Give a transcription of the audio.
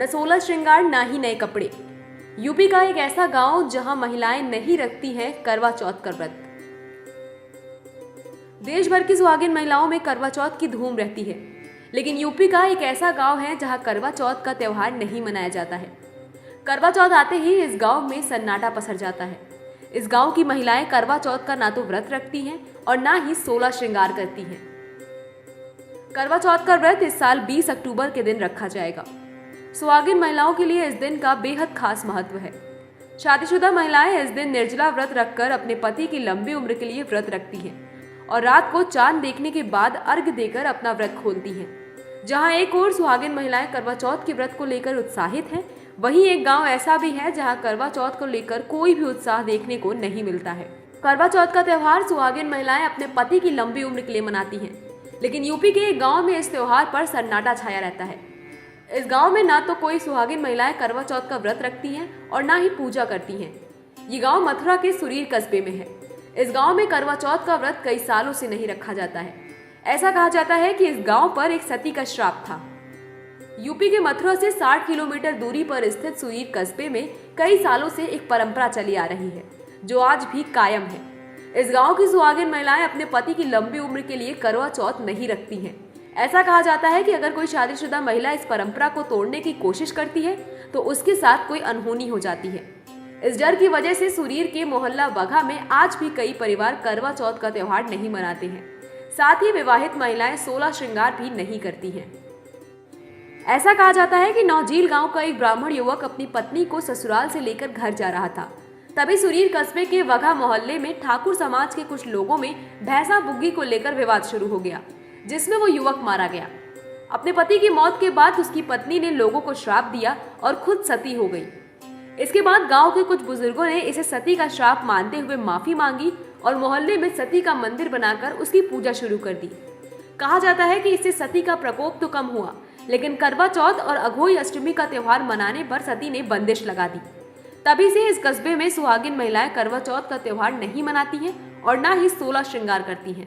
न 16 श्रृंगार ना ही नए कपड़े। यूपी का एक ऐसा गांव जहां महिलाएं नहीं रखती हैं करवा चौथ का व्रत। देश भर की सुहागिन महिलाओं में करवा चौथ की धूम रहती है, लेकिन यूपी का एक ऐसा गांव है जहां करवा चौथ का त्योहार नहीं मनाया जाता है। करवा चौथ आते ही इस गांव में सन्नाटा पसर जाता है। इस गांव की महिलाएं करवा चौथ का ना तो व्रत रखती हैं और ना ही 16 श्रृंगार करती हैं। करवा चौथ का व्रत इस साल 20 अक्टूबर के दिन रखा जाएगा। सुहागिन महिलाओं के लिए इस दिन का बेहद खास महत्व है। शादीशुदा महिलाएं इस दिन निर्जला व्रत रखकर अपने पति की लंबी उम्र के लिए व्रत रखती हैं और रात को चांद देखने के बाद अर्घ देकर अपना व्रत खोलती हैं। जहां एक ओर सुहागिन महिलाएं करवा चौथ के व्रत को लेकर उत्साहित हैं, वहीं एक गांव ऐसा भी है जहां करवा चौथ को लेकर कोई भी उत्साह देखने को नहीं मिलता है। करवा चौथ का त्योहार सुहागिन महिलाएं अपने पति की लंबी उम्र के लिए मनाती हैं, लेकिन यूपी के एक गांव में इस त्योहार पर सन्नाटा छाया रहता है। इस गांव में ना तो कोई सुहागिन महिलाएं करवा चौथ का व्रत रखती हैं और ना ही पूजा करती हैं। ये गांव मथुरा के सुरीर कस्बे में है। इस गांव में करवा चौथ का व्रत कई सालों से नहीं रखा जाता है। ऐसा कहा जाता है कि इस गांव पर एक सती का श्राप था। यूपी के मथुरा से 60 किलोमीटर दूरी पर स्थित सुरीर कस्बे में कई सालों से एक परंपरा चली आ रही है, जो आज भी कायम है। इस गांव की सुहागिन महिलाएं अपने पति की लंबी उम्र के लिए करवा चौथ नहीं रखती हैं। ऐसा कहा जाता है कि अगर कोई शादीशुदा महिला इस परंपरा को तोड़ने की कोशिश करती है तो उसके साथ कोई अनहोनी हो जाती है। इस डर की वजह से सुरीर के मोहल्ला बघा में आज भी कई परिवार करवा चौथ का त्योहार नहीं मनाते हैं। साथ ही विवाहित महिलाएं 16 श्रृंगार भी नहीं करती हैं। ऐसा कहा जाता है कि नौजील गांव का एक ब्राह्मण युवक अपनी पत्नी को ससुराल से लेकर घर जा रहा था। तभी सुरीर कस्बे के वघा मोहल्ले में ठाकुर समाज के कुछ लोगों में भैंसा बुग्गी को लेकर विवाद शुरू हो गया, जिसमें वो युवक मारा गया। अपने पति की मौत के बाद उसकी पत्नी ने लोगों को श्राप दिया और खुद सती हो गई। इसके बाद गांव के कुछ बुजुर्गों ने इसे सती का श्राप मानते हुए माफी मांगी और मोहल्ले में सती का मंदिर बनाकर उसकी पूजा शुरू कर दी। कहा जाता है कि इससे सती का प्रकोप तो कम हुआ, लेकिन करवा चौथ और अघोई अष्टमी का त्योहार मनाने पर सती ने बंदिश लगा दी। तभी से इस कस्बे में सुहागिन महिलाएं करवा चौथ का त्योहार नहीं मनाती हैं और ना ही 16 श्रृंगार करती हैं।